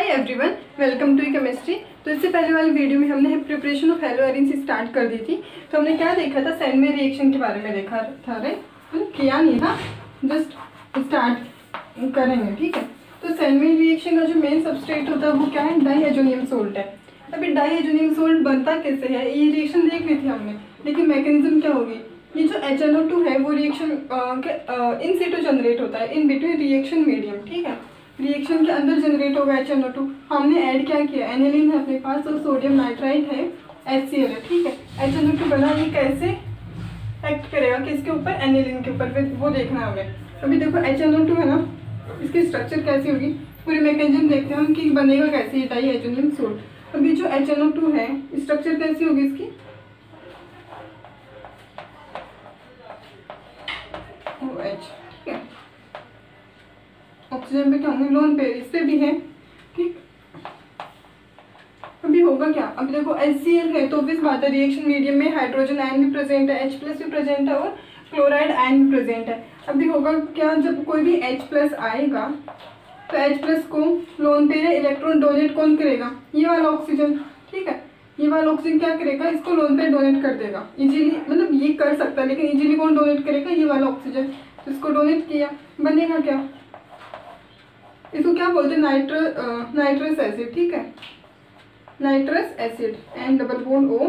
Everyone, welcome to chemistry. तो इससे पहले वाली वीडियो में हमने प्रिपरेशन ऑफ हेलो एरिन से स्टार्ट कर दी थी। तो हमने क्या देखा था, सैंडविच रिएक्शन के बारे में देखा था। किया नहीं था, जस्ट स्टार्ट करेंगे, ठीक है। तो सैंडविच रिएक्शन का जो मेन सबस्ट्रेट होता है वो क्या है, डाईहाइड्रोनियम सोल्ट है। अभी डाईहाइड्रोनियम सोल्ट बनता कैसे है, ये रिएक्शन देख ली थी हमने, लेकिन मैकेनिज्म क्या होगी, ये जो HNO2 है वो रिएक्शन इन सिटू जनरेट होता है, इन बिटवीन रिएक्शन मीडियम, ठीक है। रिएक्शन के अंदर जनरेट होगा HNO2। हमने ऐड क्या किया, एनिलीन है अपने पास और सोडियम नाइट्राइट है, HCl है, ठीक है। HNO2 बना, ये कैसे एक्ट करेगा किसके ऊपर, एनिलीन के ऊपर, वो देखना है हमें। अभी देखो HNO2 है ना, इसकी स्ट्रक्चर कैसी होगी, पूरी मैकेनिज्म देखते हैं हम कि बनेगा कैसे ये डाईहाइड्रोनियम सोल्ट। अभी जो HNO2 है स्ट्रक्चर कैसी होगी इसकी, OH, ठीक है। ऑक्सीजन पे क्या होंगे, लोन पेयर, इस पे भी है, ठीक। अभी होगा क्या, अभी देखो HCl है तो obvious बात है रिएक्शन मीडियम में हाइड्रोजन आयन भी प्रेजेंट है, H+ भी प्रेजेंट है और क्लोराइड आयन भी प्रेजेंट है। अभी होगा क्या, जब कोई भी H+ आएगा तो H+ को लोन पेयर इलेक्ट्रॉन डोनेट कौन करेगा, ये वाला ऑक्सीजन, ठीक है। ये वाला ऑक्सीजन क्या करेगा, इसको लोन पेयर डोनेट कर देगा इजीली, मतलब ये कर सकता है लेकिन इजीली कौन डोनेट करेगा, ये वाला ऑक्सीजन। तो इसको डोनेट किया, बनेगा क्या, इसको क्या बोलते हैं, नाइट्रस एसिड, ठीक है। Nitrous acid, N double bond OH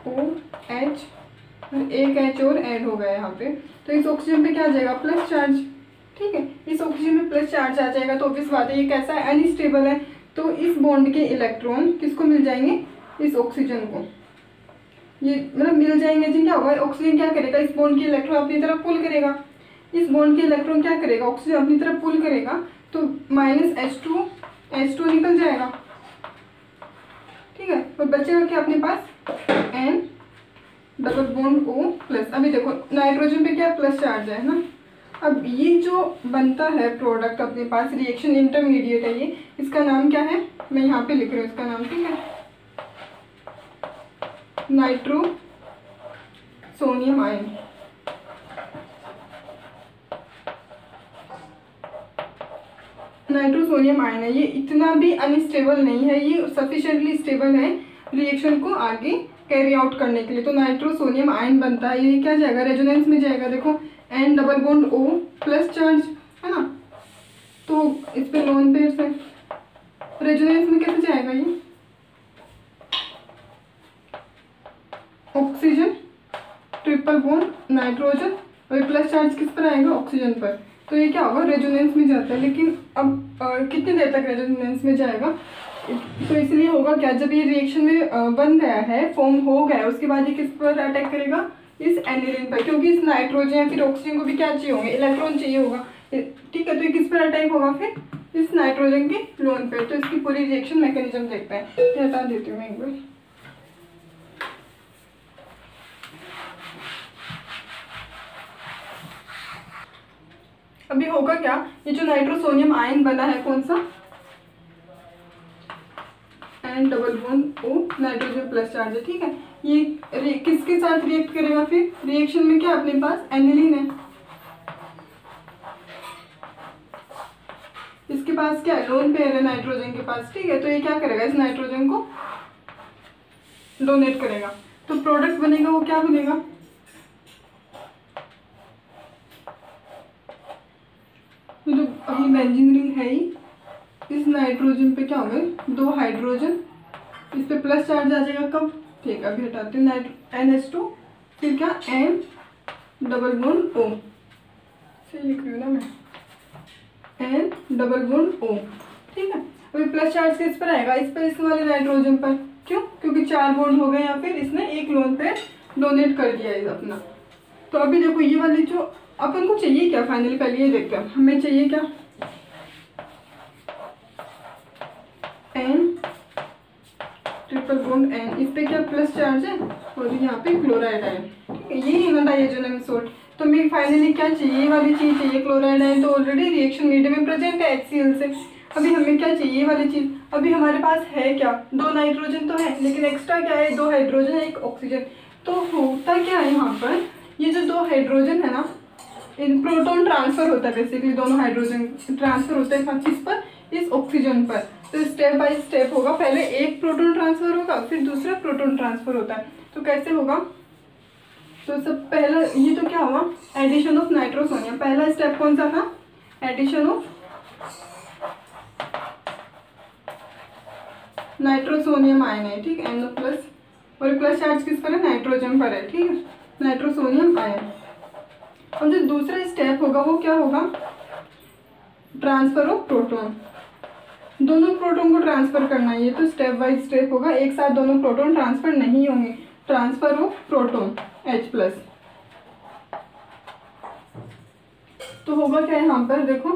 और एक H और ऐड हो गया यहाँ पे। तो इस ऑक्सीजन पे क्या आ जाएगा, प्लस चार्ज, ठीक है। इस ऑक्सीजन में प्लस चार्ज आ जाएगा तो ऑब्वियस बात है ये कैसा है, अनस्टेबल है। तो इस बॉन्ड के इलेक्ट्रॉन किसको मिल जाएंगे, इस ऑक्सीजन को, ये मतलब मिल जाएंगे जी। क्या होगा, ऑक्सीजन क्या करेगा, इस बॉन्ड के इलेक्ट्रॉन अपनी तरफ पुल करेगा, इस बॉन्ड के इलेक्ट्रॉन क्या करेगा, ऑक्सीजन अपनी तरफ पुल करेगा, तो -H2 निकल जाएगा, ठीक है। और बचेगा क्या अपने पास, N डबल बॉन्ड O+। अभी देखो नाइट्रोजन पे क्या प्लस चार्ज है ना। अब ये जो बनता है प्रोडक्ट अपने पास, रिएक्शन इंटरमीडिएट है ये, इसका नाम क्या है, मैं यहाँ पे लिख रही हूँ इसका नाम, ठीक है, नाइट्रो सोनियम आयन। नाइट्रोसोनियम आयन है, ये इतना भी अनस्टेबल नहीं है, ये सफिशिएंटली स्टेबल है रिएक्शन को आगे कैरी आउट करने के लिए। तो नाइट्रोसोनियम आयन बनता है, ये क्या जाएगा, रेजोनेंस में जाएगा। देखो N double bond O+ charge है ना, तो इस पे लोन पेयर है, रेजोनेंस में कैसे जाएगा ये, ऑक्सीजन ट्रिपल बॉन्ड नाइट्रोजन और प्लस चार्ज किस पर आएगा, ऑक्सीजन पर। तो ये क्या होगा, रेजोनेंस में जाता है। लेकिन अब कितनी देर तक रेजोनेंस में जाएगा, तो इसलिए होगा क्या, जब ये रिएक्शन में बन गया है, फॉर्म हो गया है, उसके बाद ये किस पर अटैक करेगा, इस एनिलीन पर, क्योंकि इस नाइट्रोजन या फिर ऑक्सीजन को भी क्या चाहिए होंगे, इलेक्ट्रॉन चाहिए होगा, ठीक है। तो ये किस पर अटैक होगा, फिर इस नाइट्रोजन के लोन पर। तो इसकी पूरी रिएक्शन मैकेनिज्म देखते हैं, हटा देती हूँ मैं एक बार। अभी होगा क्या, ये जो नाइट्रोसोनियम आयन बना है कौन सा, N double bond O nitrogen plus charge है, ठीक है। ये किसके साथ रिएक्ट करेगा, फिर रिएक्शन में क्या अपने पास एनिलीन है, इसके पास क्या है, लोन पेयर है नाइट्रोजन के पास, ठीक है। तो ये क्या करेगा, इस नाइट्रोजन को डोनेट करेगा, तो प्रोडक्ट बनेगा वो क्या बनेगा, तो जो अपनी बेंजीन रिंग है ही, इस नाइट्रोजन पे क्या होगा, 2 हाइड्रोजन, इस पे प्लस चार्ज आ जाएगा कब, ठीक है। अभी हटाते हैं NH2, फिर क्या N डबल बॉन्ड O, सही लिख रही हूँ ना मैं, N डबल बॉन्ड O, ठीक है। अभी प्लस चार्ज किस पर आएगा, इस पर, इस वाले नाइट्रोजन पर, क्यों, क्योंकि 4 बॉन्ड हो गए या फिर इसने एक लोन पे डोनेट कर दिया है अपना। तो अभी देखो ये वाली जो अपन को चाहिए क्या, फाइनली पहले ये देखते हैं, हमें चाहिए क्या, N ट्रिपल बॉन्ड N, इस पे क्या प्लस चार्ज है और यहाँ पे क्लोराइड आयन, ठीक है। ये है ना डाईहाइड्रोनियम सोल्ट। तो हमें फाइनली क्या चाहिए, ये वाली चीज़ चाहिए, क्लोराइड आयन तो ऑलरेडी रिएक्शन मीडियम में प्रेजेंट है HCl से। अभी हमें क्या चाहिए, ये वाली चीज़। अभी हमारे पास है क्या, 2 नाइट्रोजन तो है, लेकिन एक्स्ट्रा क्या है, 2 हाइड्रोजन, 1 ऑक्सीजन। तो होता क्या है यहाँ पर, ये जो 2 हाइड्रोजन है ना, इन प्रोटॉन ट्रांसफर होता है, बेसिकली दोनों हाइड्रोजन ट्रांसफर होता है किस पर, इस ऑक्सीजन पर। तो स्टेप बाय स्टेप होगा, पहले एक प्रोटॉन ट्रांसफर होगा फिर दूसरा प्रोटॉन ट्रांसफर होता है। तो कैसे होगा, तो सब पहला ये तो क्या हुआ, एडिशन ऑफ नाइट्रोसोनियम। पहला स्टेप कौन सा था, एडिशन ऑफ नाइट्रोसोनियम आयन है, ठीक है, NO प्लस, और प्लस चार्ज किस पर है, नाइट्रोजन पर है, ठीक है, नाइट्रोसोनियम आयन। और जो दूसरा स्टेप होगा वो क्या होगा, ट्रांसफर ऑफ प्रोटॉन। दोनों प्रोटॉन को ट्रांसफर करना है, ये तो स्टेप बाय स्टेप होगा, एक साथ दोनों प्रोटॉन ट्रांसफर नहीं होंगे। Transfer of proton H plus, तो होगा क्या यहाँ पर देखो,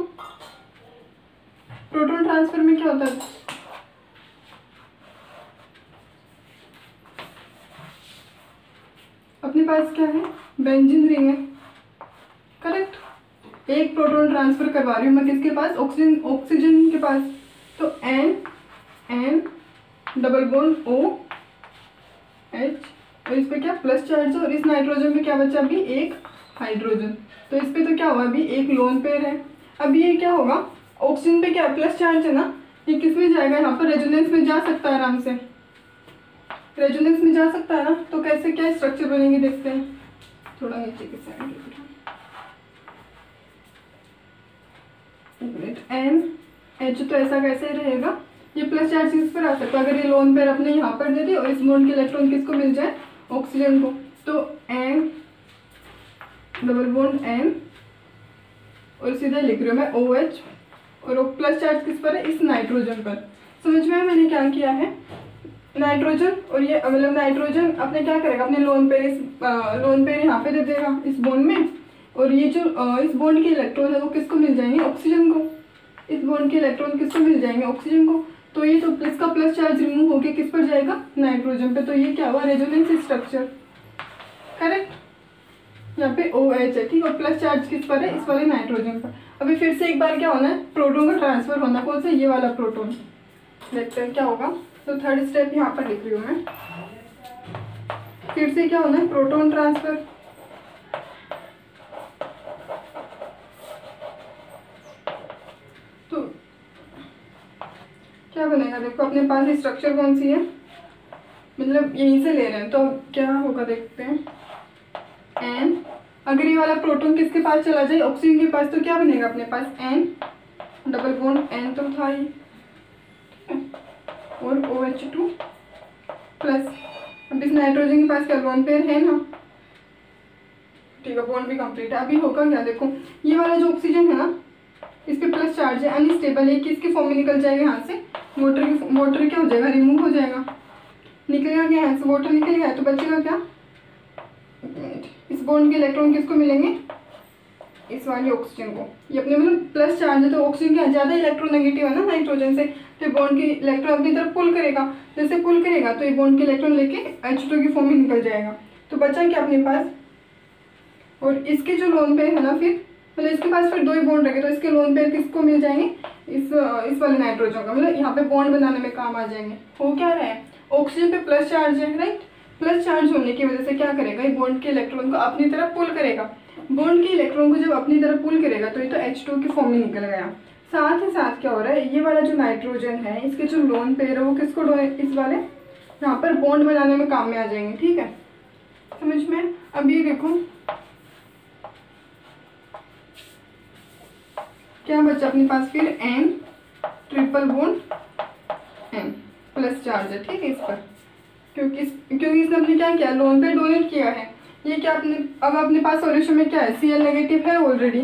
प्रोटॉन ट्रांसफर में क्या होता है, अपने पास क्या है, बेंजीन रिंग है, करेक्ट। एक प्रोटॉन ट्रांसफर करवा रही हूँ मैं किसके पास, ऑक्सीजन के पास, तो N डबल बॉन्ड OH, और इस पे क्या प्लस चार्ज है, और इस नाइट्रोजन पे क्या बचा अभी, एक हाइड्रोजन। तो इस पे तो क्या हुआ, अभी एक लोन पेयर है। अब ये क्या होगा, ऑक्सीजन पे क्या प्लस चार्ज है ना, ये किस में जाएगा, यहाँ पर रेजोनेंस में जा सकता है, आराम से रेजोनेंस में जा सकता है ना। तो कैसे क्या स्ट्रक्चर बनेंगे देखते हैं, थोड़ा नीचे के साइड NH, तो ऐसा कैसे रहेगा, ये प्लस चार्ज किस पर आ सकता है, अगर ये लोन पेयर अपने यहाँ पर दे दे और इस बॉन्ड के इलेक्ट्रॉन किसको मिल जाए, ऑक्सीजन को, तो N डबल बॉन्ड N, और सीधा लिख रही हूँ मैं OH, और वो प्लस चार्ज किस पर है, इस नाइट्रोजन पर। समझ में मैंने क्या किया है, नाइट्रोजन और ये मतलब नाइट्रोजन अपने क्या करेगा, अपने लोन पेयर यहाँ पे दे देगा इस बॉन्ड में, और ये जो इस बॉन्ड के इलेक्ट्रॉन है वो किसको मिल जाएंगे, ऑक्सीजन को। इस बॉन्ड के इलेक्ट्रॉन किसको मिल जाएंगे, ऑक्सीजन को। तो ये तो इसका प्लस चार्ज रिमूव होके किस पर जाएगा, नाइट्रोजन पे। तो ये क्या हुआ, रेजोनेंस स्ट्रक्चर, करेक्ट। यहाँ पे OH है, ठीक है, और प्लस चार्ज किस पर है, इस वाले नाइट्रोजन पर। अभी फिर से एक बार क्या होना है, प्रोटॉन का ट्रांसफर होना, कौन सा, ये वाला प्रोटॉन। देखते हैं क्या होगा। तो थर्ड स्टेप यहाँ पर लिख रही हूँ मैं, फिर से क्या होना है, प्रोटॉन ट्रांसफर। तो क्या बनेगा, देखो अपने पास स्ट्रक्चर कौन सी है, मतलब यहीं से ले रहे हैं, तो क्या होगा देखते हैं। N, अगर ये वाला प्रोटॉन किसके पास चला जाए, ऑक्सीजन के पास, तो क्या बनेगा अपने पास, N डबल बॉन्ड N तो था ही, और OH2 प्लस। अब इस नाइट्रोजन के पास क्या लोन पेयर है ना, ठीक है, बॉन्ड भी कंप्लीट है। अभी होगा क्या, देखो ये वाला जो ऑक्सीजन है ना, इस पे प्लस चार्ज है, अनस्टेबल है, किसके फॉर्म में निकल जाएगा यहाँ से, वाटर क्या हो जाएगा, रिमूव हो जाएगा, निकलेगा क्या यहाँ से, वाटर निकल गया, तो बचेगा क्या, इस बॉन्ड के इलेक्ट्रॉन किसको मिलेंगे, इस वाली ऑक्सीजन को। ये अपने मतलब प्लस चार्ज है, तो ऑक्सीजन क्या ज़्यादा इलेक्ट्रोनेगेटिव है ना नाइट्रोजन से, तो बॉन्ड के इलेक्ट्रॉन अपनी तरफ पुल करेगा, जैसे पुल करेगा तो ये बॉन्ड के इलेक्ट्रॉन लेके H2 की फॉर्म में निकल जाएगा। तो बचा क्या अपने पास, और इसके जो लोन पेयर है ना, फिर मतलब इसके पास फिर दो ही बॉन्ड रखे, तो इसके लोन पेयर किसको मिल जाएंगे, इस वाले नाइट्रोजन का, मतलब यहाँ पे बॉन्ड बनाने में काम आ जाएंगे। हो क्या रहा है, ऑक्सीजन पे प्लस चार्ज है, राइट। प्लस चार्ज होने की वजह से क्या करेगा, ये बॉन्ड के इलेक्ट्रॉन को अपनी तरफ पुल करेगा। बॉन्ड के इलेक्ट्रॉन को जब अपनी तरफ पुल करेगा तो ये तो H2 की फॉर्म में निकल गया। साथ ही साथ क्या हो रहा है, ये वाला जो नाइट्रोजन है, इसके जो लोन पेयर है वो किसको, इस वाले यहाँ पर बॉन्ड बनाने में काम में आ जाएंगे, ठीक है, समझ में। अब ये देखो क्या बचा अपने पास, फिर N triple bond N plus charge है, ठीक है, इस पर, क्योंकि इसने अपने क्या किया, लोन पे डोनेट किया है। ये क्या अपने, अब अपने पास सॉल्यूशन में क्या है, Cl नेगेटिव है ऑलरेडी,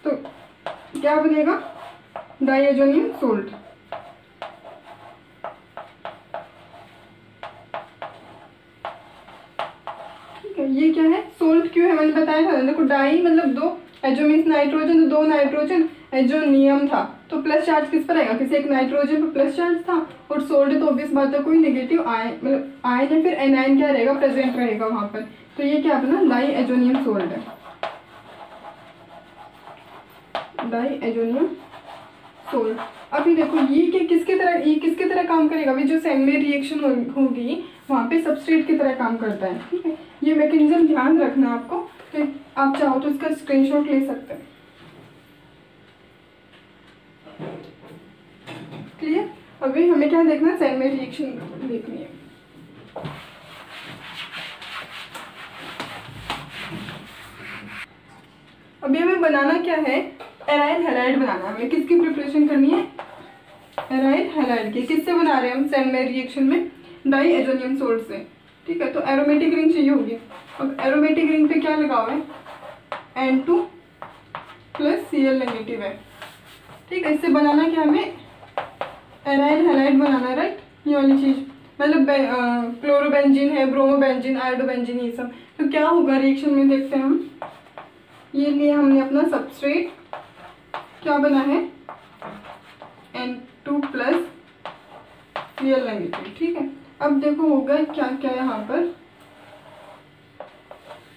तो क्या बनेगा, डाइएजोनियम सोल्ट। ठीक है, ये क्या है, सोल्ट क्यों है, मैंने बताया था, देखो डाई मतलब दो, एजो मीन्स नाइट्रोजन, तो दो नाइट्रोजन, एजोनियम था, तो प्लस चार्ज किस पर आएगा, किसी एक नाइट्रोजन पर प्लस चार्ज था, और सोल्ट तो ऑब्वियस बात है, कोई नेगेटिव आयन मतलब आयन है, फिर एनायन क्या रहेगा, प्रेजेंट रहेगा वहाँ पर। तो ये क्या अपना डाइएजोनियम सोल्ट है, डाइएजोनियम सोल्ट। अभी देखो ये किसके तरह काम करेगा, अभी जो सेंडवेव रिएक्शन होगी वहाँ पे सबस्ट्रेट की तरह काम करता है, ठीक है। ये मैकेनिज्म ध्यान रखना आपको, तो आप चाहो तो इसका स्क्रीनशॉट ले सकते हैं, क्लियर। अभी हमें क्या देखना है, सैन में रिएक्शन देखनी है। अभी हमें बनाना क्या है, एराइल हैलाइड बनाना है। हमें किसकी प्रिपरेशन करनी है, एराइल हैलाइड की। किससे बना रहे हैं हम सैन में रिएक्शन में, डाई एजोनियम सोल्ट से। ठीक है, तो एरोमेटिक रिंग चाहिए होगी। अब एरोमेटिक रिंग पे क्या लगा हुआ है, N2 प्लस Cl नेगेटिव है। ठीक है, इससे बनाना क्या हमें, एराइल हैलाइड बनाना है, राइट। ये वाली चीज़ मतलब क्लोरोबेंजीन है, ब्रोमोबेंजीन, आयोडोबेंजीन, ये सब। तो क्या होगा रिएक्शन में, देखते हैं हम। ये लिए हमने अपना सबस्ट्रेट, क्या बना है, N2 प्लस Cl नेगेटिव। ठीक है, अब देखो होगा क्या क्या यहाँ पर,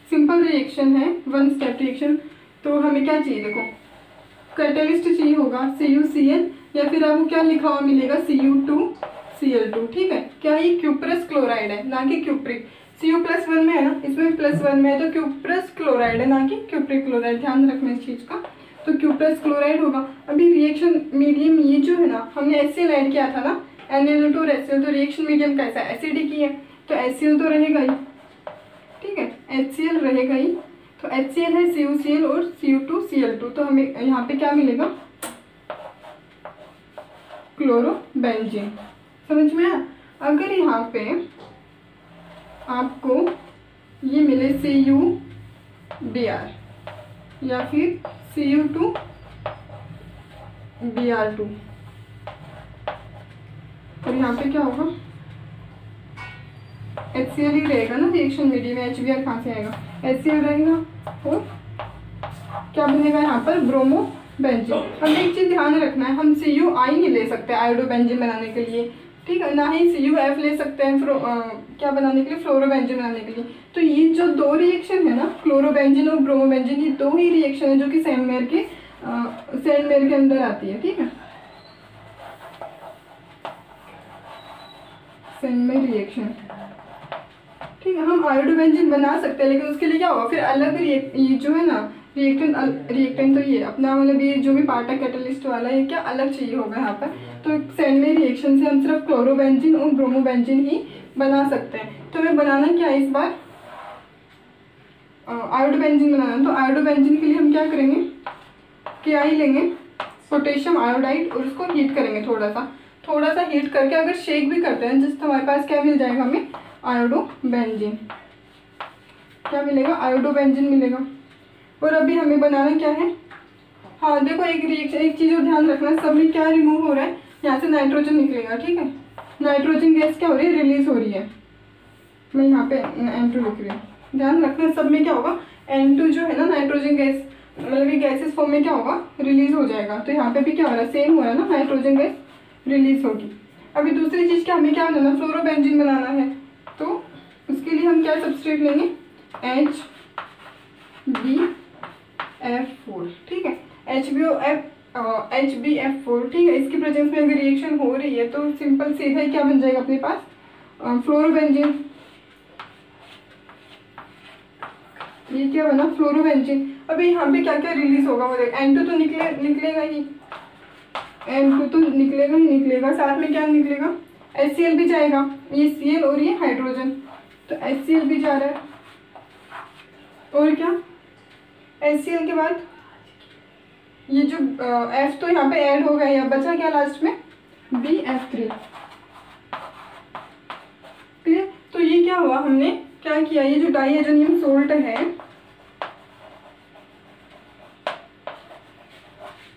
सिंपल रिएक्शन है, वन स्टेप रिएक्शन। तो हमें क्या चाहिए, देखो कैटलिस्ट चाहिए होगा CuCl, या फिर आपको क्या लिखा हुआ मिलेगा Cu2Cl2। ठीक है, क्या ये क्यूप्रस क्लोराइड है, ना कि क्यूप्रिक। Cu+1 में है ना, इसमें +1 में है, तो क्यूप्रस क्लोराइड है, ना कि क्यूप्रिक क्लोराइड। ध्यान रखना इस चीज़ का। तो क्यूप्रस क्लोराइड होगा। अभी रिएक्शन मीडियम ये जो है ना, हमने HCl ऐड किया था ना, NaNO2 और HCl। तो रिएक्शन मीडियम कैसा है, एसिडिक ही है, तो HCl तो रहेगा ही। ठीक है, HCl रहेगा ही। तो HCl है CuCl और Cu2Cl2। तो हमें यहाँ पे क्या मिलेगा, क्लोरोबेंजीन। समझ में आया। अगर यहाँ पे आपको ये मिले CuBr या फिर Cu2Br2, और यहाँ पे क्या होगा, HCl ही रहेगा ना रिएक्शन मीडियम में, HBr कहाँ से आएगा, HCl रहेगा, और क्या बनेगा यहाँ पर, ब्रोमोबेंजीन। अब एक चीज़ ध्यान रखना है, हम CuI नहीं ले सकते आयोडोबेंजीन बनाने के लिए। ठीक है, ना ही CuF ले सकते हैं क्या बनाने के लिए, फ्लोरोबेंजीन बनाने के लिए। तो ये जो दो रिएक्शन है ना, क्लोरोबेंजीन और ब्रोमोबेंजीन, ये दो ही रिएक्शन है जो कि सैन मेयर के अंदर आती है। ठीक है, सैन मेयर रिएक्शन। ठीक है, हम आयोडोबेंजीन बना सकते हैं, लेकिन उसके लिए क्या होगा, फिर अलग ये जो है ना रिएक्टेंट तो ये अपना मतलब ये जो भी पार्ट है कैटलिस्ट वाला, ये क्या अलग चाहिए होगा यहाँ पर। तो सैन मेयर रिएक्शन से हम सिर्फ क्लोरोबेंजीन और ब्रोमोबेंजीन ही बना सकते हैं। तो हमें बनाना क्या है इस बार, आयोडोबेंजीन बनाना। तो आयोडोबेंजीन के लिए हम क्या करेंगे, KI लेंगे, पोटेशियम आयोडाइड, और उसको हीट करेंगे थोड़ा सा हीट करके। अगर शेक भी करते हैं जिस, तो हमारे पास क्या मिल जाएगा हमें, आयोडोबेंजीन। क्या मिलेगा, आयोडोबेंजीन मिलेगा। और अभी हमें बनाना क्या है, हाँ देखो एक चीज़ और ध्यान रखना, सब में क्या रिमूव हो रहा है, यहाँ से नाइट्रोजन निकलेगा। ठीक है, नाइट्रोजन गैस क्या हो रही है, रिलीज हो रही है। मैं यहाँ पे N2 लिख रही हूँ, ध्यान रखना सब में क्या होगा, N2 जो है ना नाइट्रोजन गैस, मतलब ये गैसेस फॉर्म में क्या होगा, रिलीज हो जाएगा। तो यहाँ पे भी क्या हो रहा है, सेम हो रहा है ना, नाइट्रोजन गैस रिलीज होगी। अभी दूसरी चीज़ क्या, हमें क्या बनाना, फ्लोरोबेंजीन बनाना है। तो उसके लिए हम क्या सब्सट्रेट लेंगे, HbF4। ठीक है, HbF4। ठीक है, इसकी प्रेजेंस में अगर रिएक्शन हो रही है तो सिंपल सीधा ही क्या बन जाएगा अपने पास, फ्लोरोबेंजीन। ये क्या बना, फ्लोरोबेंजीन। अभी यहाँ पे क्या क्या रिलीज होगा, वो देखो N2 तो निकलेगा ही, N2 तो निकलेगा, साथ में क्या निकलेगा, HCl भी जाएगा, ये Cl और ये हाइड्रोजन, तो HCl भी जा रहा है। और क्या, HCl के बाद ये जो F तो यहाँ पे ऐड हो गया, यहाँ बचा क्या लास्ट में, BF3। क्लियर। तो ये क्या हुआ, हमने क्या किया, ये जो डाईएजोनियम सोल्ट है,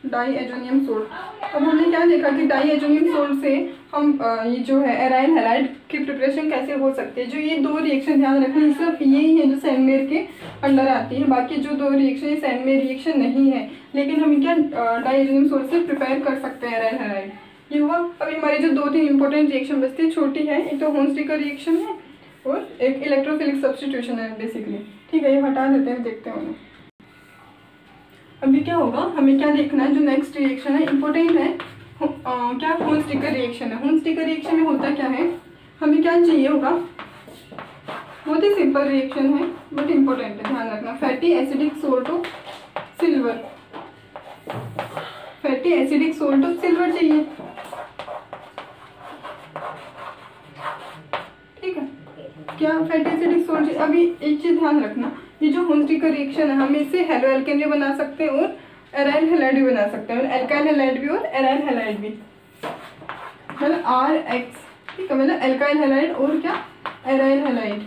डाईएजोनियम सोल्ट, अब हमने क्या देखा कि डाईएजोनियम सोल्ट से हम ये जो है एराइल हैलाइड की प्रिपरेशन कैसे हो सकती है। जो ये दो रिएक्शन ध्यान रखें, सिर्फ ये ही है जो सैन मेयर के अंडर आती है, बाकी जो दो रिएक्शन ये सैन मेयर रिएक्शन नहीं है, लेकिन हम क्या डाईएजोनियम सोल्ट से प्रिपेयर कर सकते हैं एराइल हैलाइड। ये हुआ। अभी हमारी जो 2-3 इंपॉर्टेंट रिएक्शन बचती है, छोटी है, एक तो होन्स्टिकर रिएक्शन है और एक इलेक्ट्रोफिलिक सब्स्टिट्यूशन है बेसिकली। ठीक है, ये हटा देते हैं, देखते हैं। अभी क्या होगा, हमें क्या देखना है, जो नेक्स्ट रिएक्शन है इंपॉर्टेंट है, क्या होन्स्टिकर रिएक्शन है। होन्स्टिकर रिएक्शन में होता क्या है, हमें क्या चाहिए होगा, बहुत ही सिंपल रिएक्शन है बट इम्पोर्टेंट है, ध्यान रखना। Fatty acidic salt of silver, fatty acidic salt of silver चाहिए। क्या फैटी एसिडिक सोल्ट। अभी एक चीज़ ध्यान रखना, ये जो हुंस्टी का रिएक्शन है हम इसे हेलो एल्केन भी बना सकते हैं और एराइल हैलाइड भी बना सकते हैं, और एल्काइल हैलाइड भी और एराइल हैलाइड भी, मतलब RX, ठीक है, मतलब एल्काइल हैलाइड और क्या एराइल हैलाइड।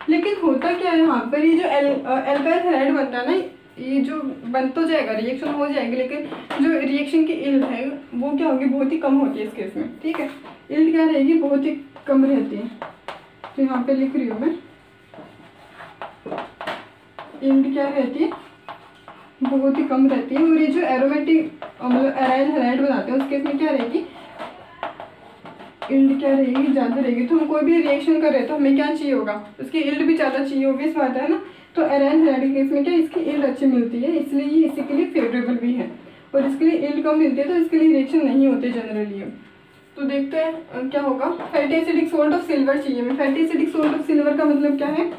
लेकिन होता क्या है यहाँ पर, ये जो एल्काइल हैलाइड बनता है ना, ये जो बन तो जाएगा, रिएक्शन हो जाएगी, लेकिन जो रिएक्शन की इल्ड है वो क्या होगी, बहुत ही कम होती है इस केस में, ठीक है। इल्ड क्या रहेगी, बहुत ही कम रहती है। तो यहाँ पे लिख रही हूँ मैं, इल्ड क्या रहती है, बहुत ही कम रहती है। और ये जो एरोमेटिक मतलब एराइल हैलाइड बनाते हैं उस केस में क्या रहेगी, इल्ड क्या रहेगी, ज़्यादा रहेगी। तो हम कोई भी रिएक्शन कर रहे हैं तो हमें क्या चाहिए होगा, उसकी इल्ड भी ज़्यादा चाहिए होगी, इस बात है ना। तो एराइल हैलाइड के केस में क्या, इसकी इल्ड अच्छी मिलती है, इसलिए ये इसी के लिए फेवरेबल भी है। और इसके लिए इल्ड कम मिलती है तो इसके लिए रिएक्शन नहीं होते जनरली। तो देखते हैं क्या होगा। Fatty acidic salt of silver चाहिए हमें। Fatty acidic salt of silver का मतलब क्या है,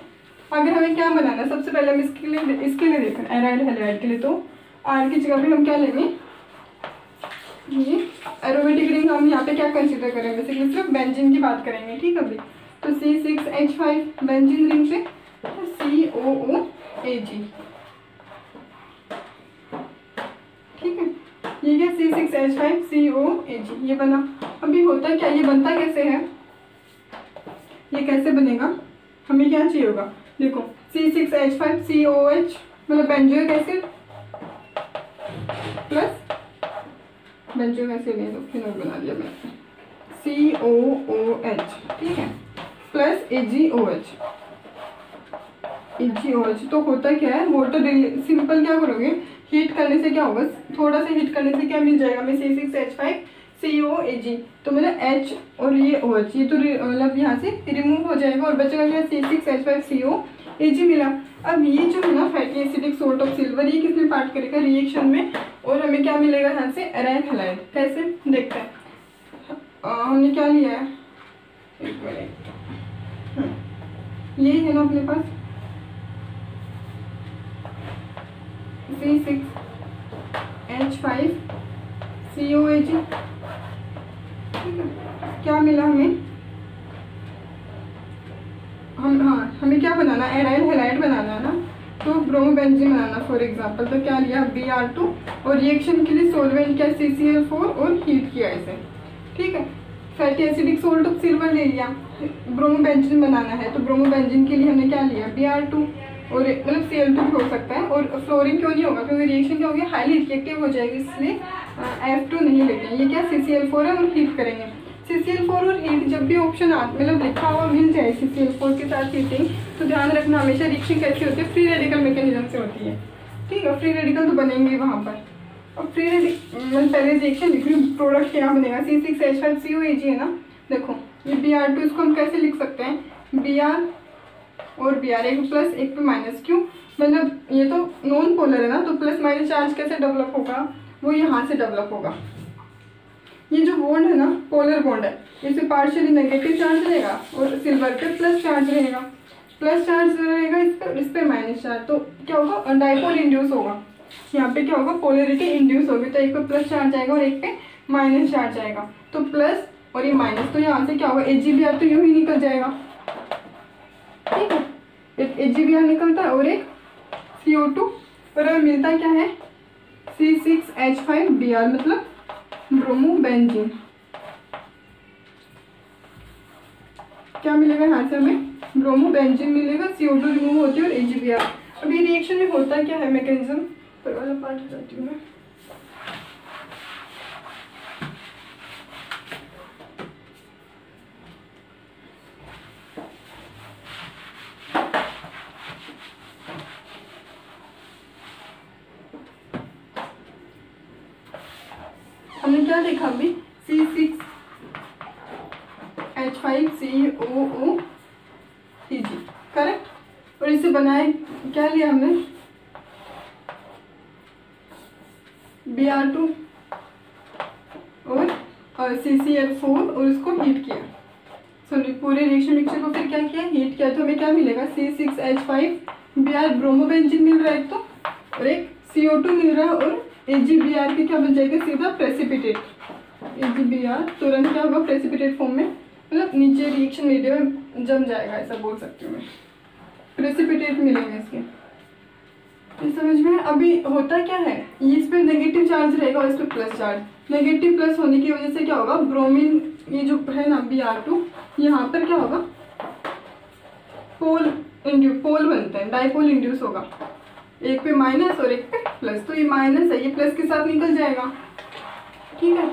अगर हमें क्या बनाना है, सबसे पहले हम इसके लिए देखें एराइल हैलाइड के लिए, तो R की जगह पे हम क्या लेंगे, ये एरोमेटिक रिंग हम यहाँ पे क्या कंसीडर करेंगे, बेसिकली सिर्फ बेंजीन की बात करेंगे, ठीक है। अभी तो C6H5 बेंजीन रिंग पे COOAG, ठीक है। ये क्या C6H5 COAG ये बना। अभी होता क्या, ये बनता कैसे है, ये कैसे बनेगा, हमें क्या चाहिए होगा, देखो C6H5 COOH मतलब benzoic acid plus benzoic acid नहीं तो फिनोल बना दिया मैंने, COOH, ठीक है, प्लस AgOH। तो होता क्या है, वाटर सिंपल क्या करोगे, हीट करने से क्या होगा, थोड़ा सा हीट करने से क्या मिल जाएगा हमें, C6H5 COAG। तो मतलब H और ये OH ये तो मतलब यहाँ से रिमूव हो जाएगा और बचेगा क्या, C6H5 COAG मिला। अब ये जो है ना fatty acidic salt of silver, ये किसमें पार्ट करेगा, रिएक्शन में, और हमें क्या मिलेगा यहाँ से, एराइल हैलाइड। कैसे देखते हैं, हमने क्या लिया है, एक मिनट, ये है ना अपने पास C6H5 COAG, ठीक है। क्या मिला हमें, हमें क्या बनाना, एराइल हैलाइड बनाना है ना, तो ब्रोमोबेंजीन बनाना फॉर एग्जांपल। तो क्या लिया Br2 और रिएक्शन के लिए सोलवेंट क्या CCl4 और हीट किया इसे, ठीक है। Fatty acidic salt of silver ले लिया, ब्रोमोबेंजीन बनाना है तो ब्रोमोबेंजीन के लिए हमने क्या लिया Br2 और मतलब Cl2 भी हो सकता है। और फ्लोरीन क्यों नहीं होगा, क्योंकि रिएक्शन क्या होगी, हाईली रिएक्टिव हो जाएगी, इसलिए F2 नहीं लेते हैं। ये क्या CCl4 है और हीट करेंगे। CCl4 और हीट जब भी ऑप्शन मतलब लिखा हुआ मिल जाए CCl4 के साथ हीटिंग, तो ध्यान रखना हमेशा रिएक्शन कैसी होती है, फ्री रेडिकल मैकेनिज्म से होती है, ठीक है। फ्री रेडिकल तो बनेंगे वहाँ पर। और फ्री रेडिकल पहले रिएक्शन लिख रही हूँ, प्रोडक्ट क्या बनेगा, C6H5 COAG है ना। देखो ये Br2 इसको हम कैसे लिख सकते हैं, Br और Br, एक प्लस एक पे माइनस, क्यों, मतलब ये तो नॉन पोलर है ना, तो प्लस माइनस चार्ज कैसे डेवलप होगा, वो यहाँ से डेवलप होगा। ये जो बॉन्ड है ना, पोलर बॉन्ड है, इसमें पार्शियली नेगेटिव चार्ज रहेगा और सिल्वर पे प्लस चार्ज रहेगा, इस पर माइनस चार्ज। तो क्या होगा, डाइपोल इंड्यूस होगा, यहाँ पे क्या होगा, पोलरिटी इंड्यूस होगी। तो एक पे प्लस चार्ज आएगा और एक पे माइनस चार्ज आएगा, तो प्लस और ये माइनस, तो यहाँ से क्या होगा, AgBr तो यूँ ही निकल जाएगा, ठीक है। एक AgBr निकलता है और एक CO2, और हमें मिलता क्या है C6H5Br मतलब ब्रोमोबेंजीन। क्या मिलेगा यहाँ से हमें, ब्रोमोबेंजीन मिलेगा, CO2 रिमूव होती है और AgBr। अभी रिएक्शन में होता क्या है मैकेनिज्म, पर वाला पार्ट हटाती हूँ मैं। हमने क्या देखा अभी, C6H5 COOAG, करेक्ट। और इसे बनाए क्या लिया हमने, Br2 और CCl4 और इसको हीट किया, सॉरी पूरे रिएक्शन मिक्सचर को फिर क्या किया, हीट किया। तो हमें क्या मिलेगा, C6H5Br ब्रोमोबेंजीन मिल रहा है एक तो, और एक CO2 मिल रहा है, और AgBr के क्या बन जाएगा, सीधा प्रेसिपिटेट। AgBr तुरंत क्या होगा, प्रेसिपिटेट फॉर्म में मतलब नीचे रिएक्शन मीडियम में जम जाएगा, ऐसा बोल सकती हूँ मैं। प्रेसिपिटेट मिलेंगे इसके, इस समझ में। अभी होता क्या है, ये इस पर नेगेटिव चार्ज रहेगा और इस पर प्लस चार्ज। नेगेटिव प्लस होने की वजह से क्या होगा, ब्रोमीन ये जो है ना Br2, यहाँ पर क्या होगा, पोल बनते हैं, डाइपोल इंड्यूस होगा, एक पे माइनस और एक पे प्लस। तो ये माइनस है, ये प्लस के साथ निकल जाएगा, ठीक है।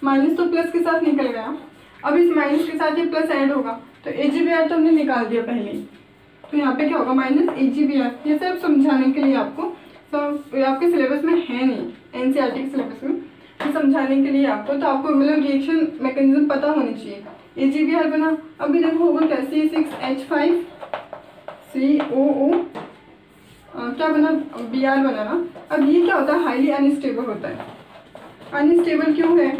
माइनस तो प्लस के साथ निकल गया, अब इस माइनस के साथ ये प्लस ऐड होगा, तो AgBr तो हमने निकाल दिया पहले ही। तो यहाँ पे क्या होगा, माइनस AgBr। ये सब समझाने के लिए आपको, सब आपके सिलेबस में है नहीं, NCERT के सिलेबस में, तो समझाने के लिए आपको, तो आपको मतलब रिएक्शन मैकेनिज्म पता होनी चाहिए। AgBr बना, अभी देखो होगा क्या, C6H5COO क्या बना, Br बना ना। अब ये क्या होता है, हाईली अनस्टेबल होता है। अनस्टेबल क्यों है,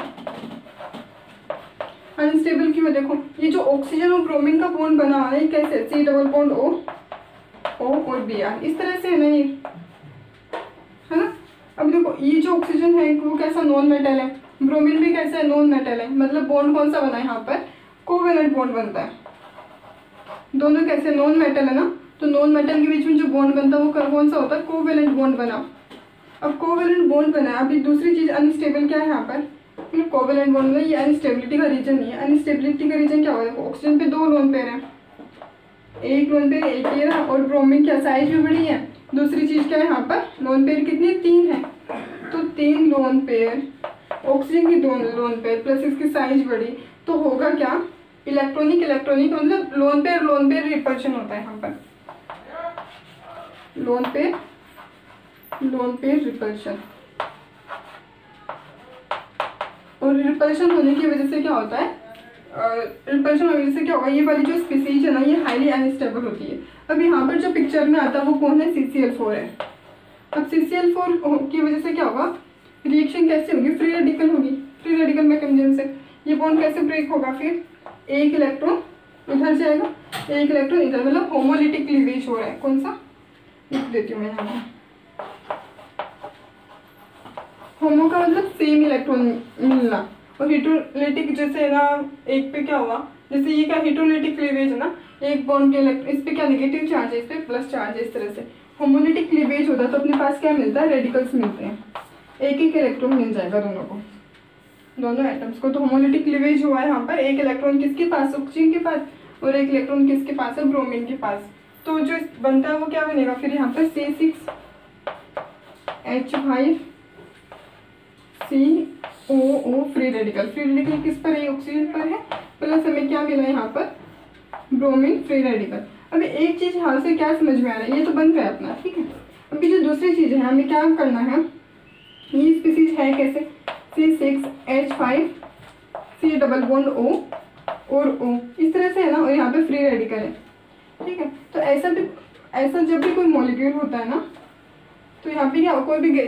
अनस्टेबल क्यों है, देखो ये जो ऑक्सीजन और ब्रोमीन का बॉन्ड बना हुआ है, ये कैसे, C डबल बॉन्ड O और Br, इस तरह से है ना, ये है ना। अब देखो ये जो ऑक्सीजन है वो कैसा, नॉन मेटल है, ब्रोमीन भी कैसा है, नॉन मेटल है, मतलब बॉन्ड कौन सा बना है यहाँ पर, कोवेलेंट बॉन्ड बनता है। दोनों कैसे, नॉन मेटल है ना, तो नॉन मेटल के बीच में जो बॉन्ड बनता है वो कौन सा होता है, कोवेलेंट बॉन्ड बना। अब कोवेलेंट बॉन्ड बना, अभी दूसरी चीज अनस्टेबल क्या है यहाँ पर, कोवेलेंट बॉन्ड में ये अनस्टेबिलिटी का रीजन नहीं है। अनस्टेबिलिटी का रीजन क्या होगा, ऑक्सीजन पे 2 लोन पेयर है, एक लोन पेयर एक पेयर है, और ब्रोमीन क्या साइज भी बड़ी है। दूसरी चीज क्या है यहाँ पर, लोन पेयर कितनी, 3 है, तो 3 लोन पेयर, ऑक्सीजन की 2 लोन पेयर प्लस इसकी साइज बड़ी, तो होगा क्या, इलेक्ट्रॉनिक मतलब लोन पेयर रिपल्शन होता है यहाँ पर, लोन पेयर रिपल्शन। और रिपल्शन होने की वजह से क्या होता है, रिपल्शन होने की वजह से क्या होगा, ये वाली जो स्पीसीज है ना, ये हाईली अनस्टेबल होती है। अब यहाँ पर जो पिक्चर में आता है वो कौन है, CCl4 है। अब CCl4 की वजह से क्या होगा, रिएक्शन कैसे होगी, फ्री रेडिकल होगी, फ्री रेडिकल मैकेनिज्म से। ये बॉन्ड कैसे ब्रेक होगा, फिर एक इलेक्ट्रॉन इधर जाएगा, एक इलेक्ट्रॉन इधर, मतलब होमोलिटिक क्लीवेज हो रहा है। कौन सा, लिख देती हूँ मैं यहाँ पर, होमो का मतलब सेम इलेक्ट्रॉन मिलना, और हेटेरोलिटिक जैसे है ना, एक पे क्या हुआ, जैसे ये क्या हेटेरोलिटिक क्लीवेज है ना, एक बॉन्ड के इलेक्ट्रॉन, इस पे क्या नेगेटिव चार्ज है, इस पे प्लस चार्ज है, इस तरह से होमोलिटिक क्लीवेज होता है। तो अपने पास क्या मिलता है, रेडिकल्स मिलते हैं, एक एक इलेक्ट्रॉन मिल जाएगा दोनों को, दोनों एटम्स को। तो होमोलिटिक क्लीवेज हुआ है यहाँ पर, एक इलेक्ट्रॉन किसके पास, ऑक्सीजन के पास, और एक इलेक्ट्रॉन किसके पास है, ब्रोमीन के पास। तो जो बनता है वो क्या बनेगा, फिर यहाँ पर C6H5COO free radical. Free radical किस पर है, ऑक्सीजन पर है, प्लस हमें क्या मिला यहाँ पर, ब्रोमीन फ्री रेडिकल। अभी एक चीज यहाँ से क्या समझ में आ रहा है, ये तो बन गया अपना, ठीक है। अभी जो दूसरी चीज है, हमें क्या करना है, ये स्पीसीज है कैसे, C6H5C डबल बॉन्ड O और O, इस तरह से है ना, और यहाँ पे फ्री रेडिकल है, ठीक है। तो ऐसा जब भी कोई मॉलिक्यूल होता है ना, तो यहाँ पे क्या,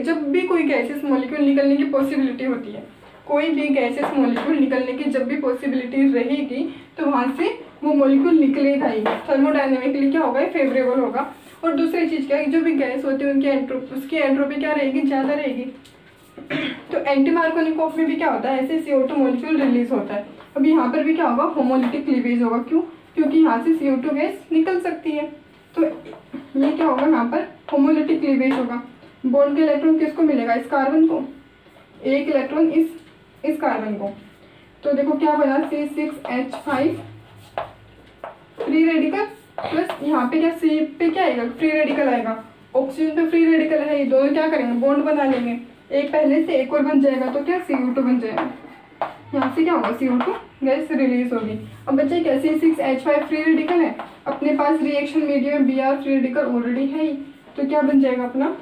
जब भी कोई गैसेस मॉलिक्यूल निकलने की पॉसिबिलिटी होती है, कोई भी गैसेस मॉलिक्यूल निकलने की जब भी पॉसिबिलिटी रहेगी, तो वहाँ से वो मॉलिक्यूल निकलेगा ही, थर्मोडायनेमिकली क्या होगा, फेवरेबल होगा। और दूसरी चीज़ क्या है, जो भी गैस होती है उनकी उसकी एंट्रोपी क्या रहेगी, ज़्यादा रहेगी। तो एंटी मार्कोनिकोव में भी क्या होता है, ऐसे CO2 मॉलिक्यूल रिलीज होता है। अब यहाँ पर भी क्या होगा, होमोलिटिक क्लीवेज होगा। क्यों, क्योंकि यहाँ से CO2 गैस निकल सकती है। तो ये क्या होगा, यहाँ पर होमोलिटिक क्लीवेज होगा। बॉन्ड के इलेक्ट्रॉन किसको मिलेगा, इस कार्बन को, एक इलेक्ट्रॉन इस कार्बन को। तो देखो क्या बना, C6H5 फ्री रेडिकल प्लस यहाँ पे क्या, C पे क्या आएगा, फ्री रेडिकल आएगा। ऑक्सीजन पे फ्री रेडिकल है, ये दोनों क्या करेंगे, बॉन्ड बना लेंगे, एक पहले से एक और बन जाएगा, तो क्या CO2 बन जाएगा। यहाँ से क्या होगा, CO2 गैस रिलीज होगी। अब बच्चे क्या, C6H5 फ्री रेडिकल है, अपने पास रिएक्शन मीडियम में Br फ्री रेडिकल ऑलरेडी है ही, तो क्या बन जाएगा अपना,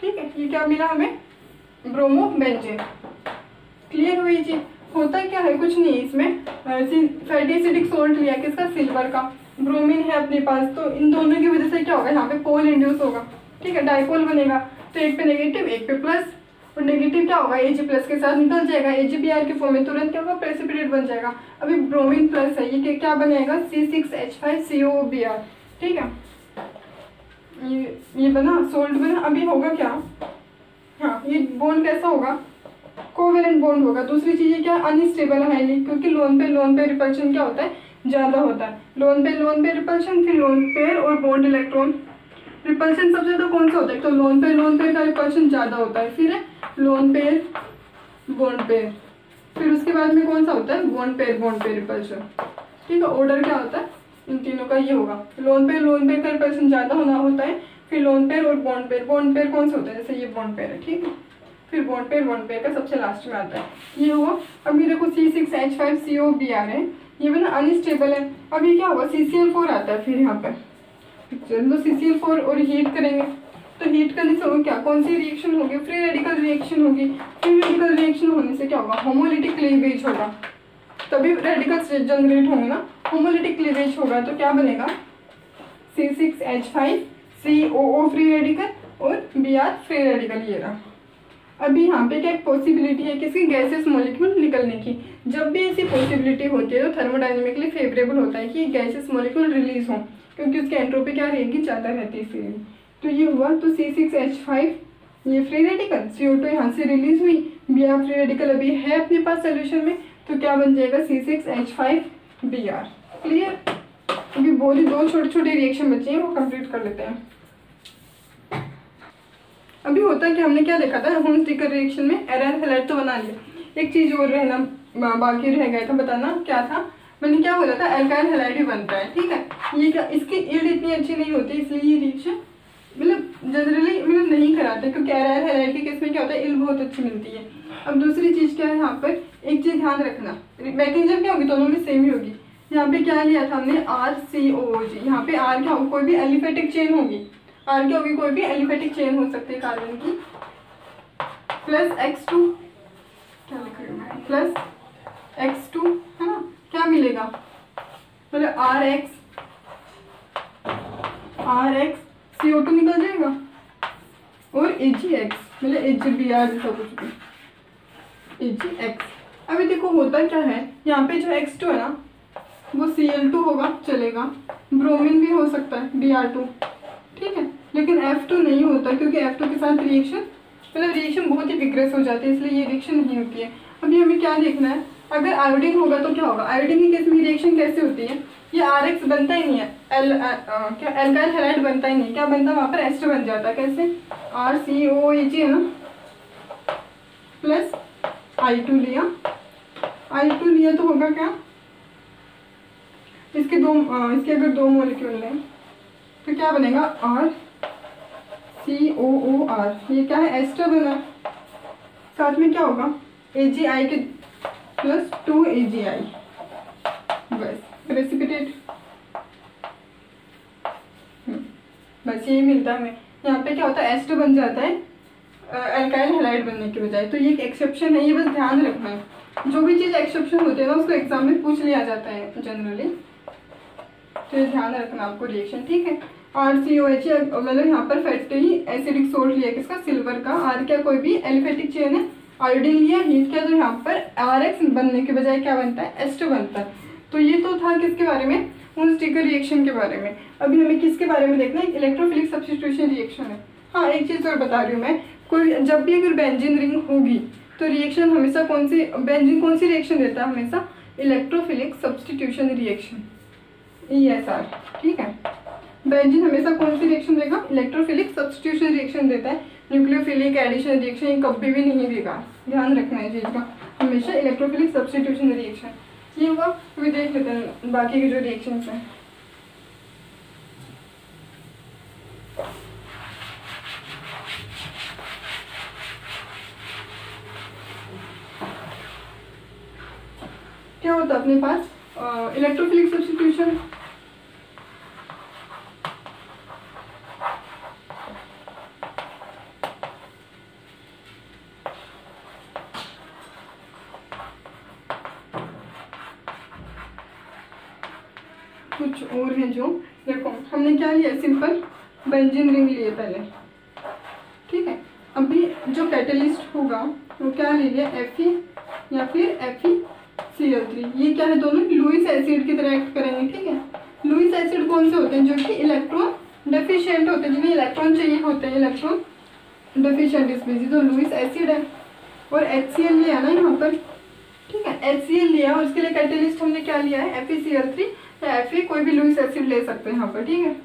ठीक है। ये क्या मिला हमें, ब्रोमो बेंजीन। क्लियर हुई जी। होता क्या है, कुछ नहीं, इसमें फैटी एसिडिक सोल्ट लिया, किसका, सिल्वर का, ब्रोमीन है अपने पास, तो इन दोनों की वजह से क्या होगा, यहाँ पे पोल इंड्यूस होगा, ठीक है, डाइपोल बनेगा। तो एक पे नेगेटिव एक पे प्लस, और नेगेटिव क्या होगा, Ag प्लस के साथ निकल जाएगा, AgBr के फॉर्म में तुरंत क्या होगा, प्रेसिपिटेट बन जाएगा। अभी ब्रोमीन प्लस है, ये क्या बनेगा, C6H5COBr, ठीक है। ये बना, सोल्ट बना। अभी होगा क्या, हाँ, ये बॉन्ड कैसा होगा, कोवेलेंट बॉन्ड होगा। दूसरी चीज़ क्या, अनस्टेबल हाईली, क्योंकि लोन पे रिपल्शन क्या होता है, ज़्यादा होता है। लोन पे रिपल्शन, फिर लोन पेयर और बॉन्ड इलेक्ट्रॉन। रिपल्शन सबसे ज़्यादा कौन सा होता है, तो लोन पे का रिपल्शन ज़्यादा होता है, फिर है लोन पेयर बॉन्ड पेयर, फिर उसके बाद में कौन सा होता है, बॉन्ड पेयर रिपल्शन। ठीक है, ऑर्डर क्या होता है इन तीनों का, ये होगा। लोन पेयर का रिपल्शन ज़्यादा होता है, फिर लोन पेयर और बॉन्ड पेयर कौन सा होता है, जैसे ये बॉन्ड पेयर है, ठीक है, फिर बॉन्ड पेयर का सबसे लास्ट में आता है, ये हुआ। अभी देखो C6H5COBr है, ये भी ना अनस्टेबल है। अब ये क्या होगा, CCl4 आता है, फिर यहाँ पर तो CCl4 और हीट करेंगे, तो हीट करने से होगा क्या, कौन सी रिएक्शन होगी, फ्री रेडिकल रिएक्शन होगी। फ्री रेडिकल रिएक्शन होने से क्या होगा, होमोलिटिक क्लीवेज होगा, तभी रेडिकल्स जनरेट होंगे ना, होमोलिटिक क्लीवेज होगा। तो क्या बनेगा, C6H5COO फ्री रेडिकल और Br फ्री रेडिकल, ये रहा। अभी यहाँ पे क्या एक पॉसिबिलिटी है किसी गैसेस मॉलिक्यूल निकलने की। जब भी ऐसी पॉसिबिलिटी होती है तो थर्मोडायनेमिकली फेवरेबल होता है कि गैसेस मॉलिक्यूल रिलीज हों, क्योंकि उसकी एंट्रोपी क्या रहेगी, ज़्यादा रहती है इसलिए। तो ये हुआ, तो C6H5 ये फ्री रेडिकल, CO2 यहाँ से रिलीज हुई, Br फ्री रेडिकल अभी है अपने पास सोल्यूशन में, तो क्या बन जाएगा, C6H5Br। क्लियर। अभी बोली दो छोटे रिएक्शन बचे हैं, वो कंप्लीट कर लेते हैं। अभी होता है कि हमने क्या देखा था, होम-स्टिकर रिएक्शन में एराइल हैलाइड तो बना लिया, एक चीज़ और रहना बाकी रह गया था बताना, क्या था, मैंने क्या बोला था, एल्काइल हैलाइड ही बनता है, ठीक है। ये क्या, इसकी यील्ड इतनी अच्छी नहीं होती, इसलिए ये रिएक्शन जनरली नहीं कराते, क्योंकि एराइल हैलाइड के केस में क्या होता है, यील्ड बहुत अच्छी मिलती है। अब दूसरी चीज़ क्या है, यहाँ पर एक चीज़ ध्यान रखना, मैकेनिज्म क्या होगी, दोनों में सेम ही होगी। यहाँ पे क्या लिया था हमने, RCOOG, यहाँ पे R क्या होगी, कोई भी एलिफेटिक चेन होगी, R क्या होगी, कोई भी एलिफेटिक चेन हो सकती है कार्बन की, प्लस X2, क्या लिखा, प्लस X2 है ना, क्या मिलेगा, मतलब RX CO2 निकल जाएगा, और AgX मतलब AgBr जैसा कुछ भी, AgX। अभी देखो होता क्या है, यहाँ पे जो X2 है ना वो Cl2 होगा, चलेगा, ब्रोमीन भी हो सकता है Br2, ठीक है, लेकिन F2 नहीं होता, क्योंकि F2 के साथ रिएक्शन बहुत ही विग्रेस हो जाती है, इसलिए ये रिएक्शन नहीं होती है। अभी हमें क्या देखना है, अगर आयोडीन होगा तो क्या होगा, आयोडीन के केस में रिएक्शन कैसे होती है, ये RX बनता ही नहीं है, क्या एल्काइल हैलाइड बनता ही नहीं, क्या बनता है वहाँ पर एस्टर बन जाता है, कैसे, RCOAG है ना, प्लस I2 लिया तो होगा क्या, इसके अगर दो मॉलिक्यूल लें तो क्या बनेगा, RCOOR, ये क्या है, एस्टर बना, साथ में क्या होगा, AgI के प्लस 2 AgI, बस प्रेसिपिटेट, बस यही मिलता है हमें। यहाँ पे क्या होता है, एस्टर बन जाता है एल्काइल हैलाइड बनने के बजाय, तो ये एक एक्सेप्शन है, ये बस ध्यान रखना है। जो भी चीज़ एक्सेप्शन होती है ना उसको एग्जाम में पूछ लिया जाता है जनरली, तो ये ध्यान रखना आपको रिएक्शन, ठीक है। RCOH मतलब यहाँ पर फैटी एसिडिक सोल्ट लिया किसका, सिल्वर का, R क्या कोई भी एलिफेटिक चेन है, आयोडीन लिया, हीट किया, तो यहाँ पर RX बनने के बजाय क्या बनता है, एस्टर बनता है। तो ये तो था किसके बारे में, होम-स्टिकर रिएक्शन के बारे में। अभी हमें किसके बारे में देखना है, इलेक्ट्रोफिलिक सब्स्टिट्यूशन रिएक्शन है। हाँ, एक चीज़ और बता रही हूँ मैं, कोई जब भी अगर बेंजीन रिंग होगी तो रिएक्शन हमेशा बेंजीन कौन सी रिएक्शन देता है, हमेशा इलेक्ट्रोफिलिक सब्स्टिट्यूशन रिएक्शन, ESR, ठीक है। बेंजीन हमेशा कौन सी रिएक्शन देगा, इलेक्ट्रोफिलिक सब्स्टिट्यूशन रिएक्शन देता है, न्यूक्लियोफिलिक एडिशन रिएक्शन ये कभी भी नहीं देगा, ध्यान रखना है चीज़ का, हमेशा इलेक्ट्रोफिलिक सब्स्टिट्यूशन रिएक्शन। ये हुआ, अभी देख लेते हैं बाकी के जो रिएक्शंस हैं। क्या होता है अपने पास, इलेक्ट्रोफिलिक सब्स्टिट्यूशन, कुछ और हैं जो, देखो हमने क्या लिया, सिंपल बेंजीन रिंग लिए पहले, ठीक है। अभी जो कैटलिस्ट होगा वो क्या ले लिया, Fe या फिर FeCl3, ये क्या है, दोनों लुईस एसिड की तरह एक्ट करेंगे, ठीक है। लुईस एसिड कौन से होते हैं, जो कि इलेक्ट्रॉन डेफिशिएंट होते हैं, जिन्हें इलेक्ट्रॉन चाहिए होते हैं, इलेक्ट्रॉन डेफिशिएंट स्पीसीज, तो लुईस एसिड है। और HCl लिया ना यहाँ पर, ठीक है, HCl लिया और उसके लिए कैटेलिस्ट हमने क्या लिया है, FeCl3 या Fe, कोई भी लुईस एसिड ले सकते हैं यहाँ पर, ठीक है।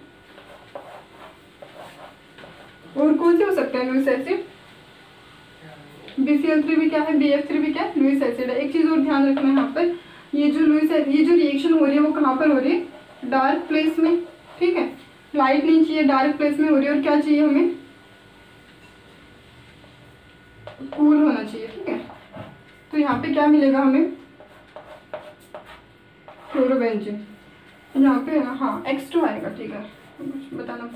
और कौन से हो सकते हैं लुईस एसिड, BCl3 भी क्या है, BF3 भी क्या है, लुईस एसिड है। एक चीज़ और ध्यान रखना है यहाँ पर, ये जो रिएक्शन हो रही है वो कहाँ पर हो रही है, डार्क प्लेस में, ठीक है, लाइट नहीं चाहिए, डार्क प्लेस में हो रही है। और क्या चाहिए हमें, कूल होना चाहिए, ठीक है। तो यहाँ पे क्या मिलेगा हमें, क्लोरोबेंजीन, यहाँ पे ना हाँ X2 आएगा, ठीक है, कुछ बताना,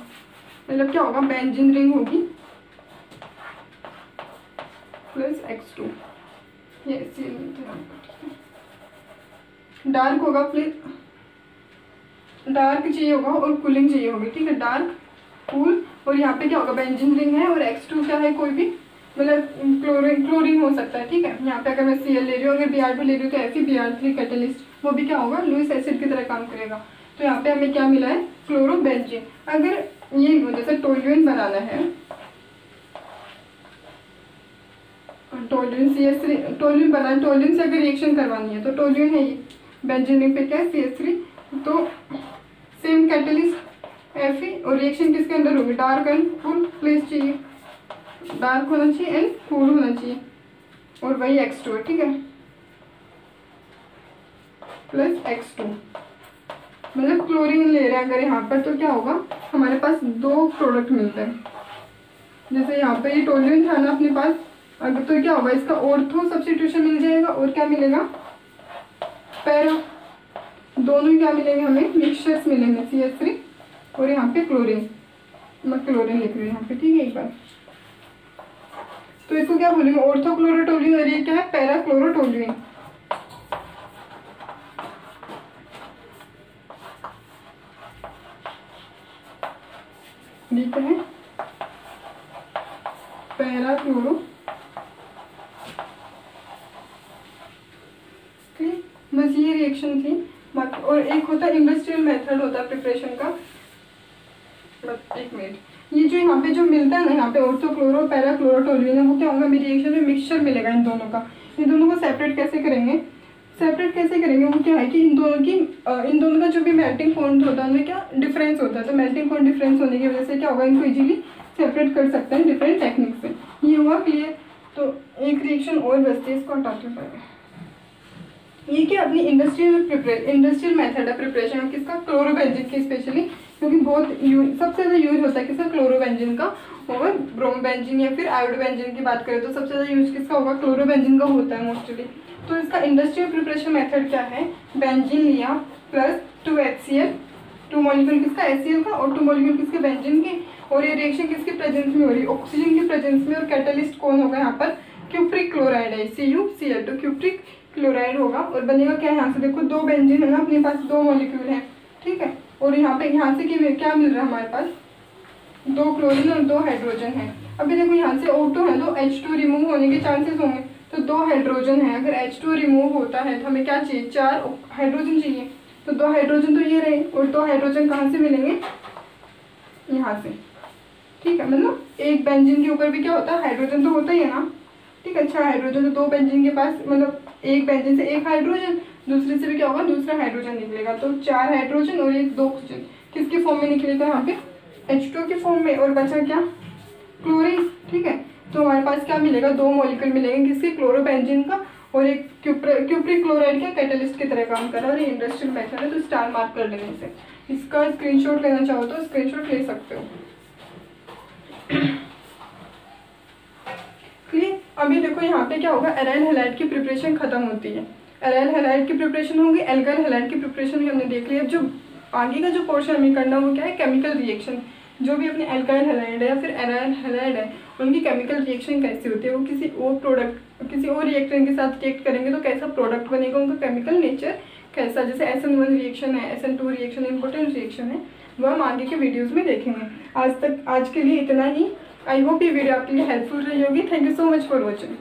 मतलब क्या होगा, बेंजीन रिंग होगी प्लस X2, ये डार्क होगा, प्लीज डार्क चाहिए होगा और कूलिंग चाहिए होगी, ठीक है, डार्क कूल। और यहाँ पे क्या होगा, बेंजीन रिंग है और X2 क्या है, कोई भी मतलब क्लोरीन हो सकता है, ठीक है। यहाँ पे अगर मैं Cl ले रही हूँ, अगर Br2 ले रही हूँ तो FeBr3 कैटेलिस्ट, वो भी क्या होगा, लुईस एसिड की तरह काम करेगा। तो यहाँ पे हमें क्या मिला है, क्लोरोबेंजीन। अगर ये जैसे टोल्यूइन बनाना है, टोल्यूइन CH3, टोल्यूइन बनाना, टोल्यूइन से अगर रिएक्शन करवानी है तो टोल्यूइन है, ये बेंजीन रिंग पे क्या है, CH3, तो सेम कैटेलिस्ट Fe, और रिएक्शन किसके अंदर होगी, डार्क एंड कूल प्लेस चाहिए, डार्क होना चाहिए एंड कूल होना चाहिए, और वही X2 है, ठीक है, प्लस X2, मतलब क्लोरीन ले रहे हैं अगर यहाँ पर, तो क्या होगा, हमारे पास दो प्रोडक्ट मिलते हैं। जैसे यहाँ पे ये टोल्यूइन था ना अपने पास, अगर तो क्या होगा, इसका ऑर्थो सब्स्टिट्यूशन मिल जाएगा, और क्या मिलेगा, पैरा, दोनों ही क्या मिलेंगे हमें, मिक्सचर्स मिलेंगे, CH3 और यहाँ पे क्लोरीन, मैं क्लोरीन लिख रही हूँ यहाँ पे, ठीक है, एक बार। तो इसको क्या बोलेंगे, ऑर्थोक्लोरोटोल्यूइन, और ये क्या है, पैराक्लोरोटोल्यूइन। ठीक है, पैराक्लोरो, बस ये रिएक्शन थी। और एक होता है इंडस्ट्रियल मेथड होता है प्रिपरेशन का, बस एक मिनट, ये जो यहाँ पे जो मिलता है ना, यहाँ पे ऑर्थोक्लोरो पैराक्लोरोटोल्यूइन है, वो क्या होगा, मेरी रिएक्शन में मिक्सचर मिलेगा इन दोनों का। इन दोनों को सेपरेट कैसे करेंगे, वो क्या है कि इन दोनों का जो भी मेल्टिंग पॉइंट होता है उनमें क्या डिफरेंस होता है, तो मेल्टिंग पॉइंट डिफरेंस होने की वजह से क्या होगा, इनको इजीली सेपरेट कर सकते हैं डिफरेंट टेक्निक से। ये हुआ क्लियर। तो एक रिएक्शन और बचती है, इसको हटाते हैं। ये क्या अपनी इंडस्ट्रियल मेथड है प्रिपरेशन किसका, क्लोरोबेंजीन की, स्पेशली क्योंकि बहुत सबसे ज़्यादा यूज होता है किसका, क्लोरोबेंजीन का। और ब्रोमोबेंजीन या फिर आयोडोबेंजीन की बात करें तो सबसे ज़्यादा यूज किसका होगा, क्लोरोबेंजीन का होता है मोस्टली। तो इसका इंडस्ट्रियल प्रिपरेशन मेथड क्या है, बेंजीन लिया प्लस 2 HCl, 2 मॉलिक्यूल किसका, HCl का, और 2 मॉलिक्यूल किसके, बेंजीन के। और ये रिएक्शन किसके प्रेजेंस में हो रही है, ऑक्सीजन के प्रेजेंस में। और कैटलिस्ट कौन होगा यहाँ पर, क्यूप्रिक क्लोराइड है, CuCl2, क्यूप्रिक क्लोराइड होगा। और बनेगा क्या, यहाँ से देखो 2 बेंजीन है ना अपने पास, 2 मॉलिक्यूल है, ठीक है। और यहाँ से क्या मिल रहा है हमारे पास, 2 क्लोरीन और 2 हाइड्रोजन है। अभी देखो यहाँ से O2 है तो H2 रिमूव होने के चांसेस होंगे, तो 2 हाइड्रोजन है। अगर H2 रिमूव होता है तो हमें क्या चाहिए, 4 हाइड्रोजन चाहिए। तो 2 हाइड्रोजन तो ये रहे, और 2 हाइड्रोजन कहाँ से मिलेंगे, यहाँ से, ठीक है। मतलब एक बेंजीन के ऊपर भी क्या होता है, हाइड्रोजन तो होता ही है ना, ठीक है। 6 हाइड्रोजन, तो 2 बेंजीन के पास, मतलब एक बेंजीन से 1 हाइड्रोजन, दूसरे से भी क्या होगा, दूसरा हाइड्रोजन निकलेगा। तो 4 हाइड्रोजन और 2 ऑक्सीजन किसके फॉर्म में निकलेगा, यहाँ पे H2 के फॉर्म में। और बचा क्या, क्लोरीन, ठीक है। तो हमारे पास क्या मिलेगा, 2 मॉलिक्यूल मिलेंगे किसके, क्लोरोबेंजीन का, और एक क्यूप्रिक क्लोराइड का कैटलिस्ट की तरह काम कर रहा है। और ये इंडस्ट्रियल मेथड है, तो स्टार मार्क कर लेने से। इसका स्क्रीनशॉट लेना चाहो तो स्क्रीनशॉट ले सकते हो। क्लियर। अभी देखो यहाँ पे क्या होगा, एराइल हैलाइड की प्रिपरेशन खत्म होती है, एराइल हैलाइड की प्रिपरेशन होगी, एल्गाइल हैलाइड की प्रिपरेशन भी हमने देख लिया। जो आगे का जो पोर्शन हमें करना वो क्या है, केमिकल रिएक्शन। जो भी अपने एल्गाइल हैलाइड है या फिर एराइल हैलाइड है, उनकी केमिकल रिएक्शन कैसी होती है, वो किसी और रिएक्टेंट के साथ रिएक्ट करेंगे तो कैसा प्रोडक्ट बनेगा, उनका केमिकल नेचर कैसा। जैसे SN1 रिएक्शन है, SN2 रिएक्शन, इंपॉर्टेंट रिएक्शन है, वो हम आगे के वीडियोज़ में देखेंगे। आज के लिए इतना ही। आई होप ये वीडियो आपके लिए हेल्पफुल रही होगी। Thank you so much for watching.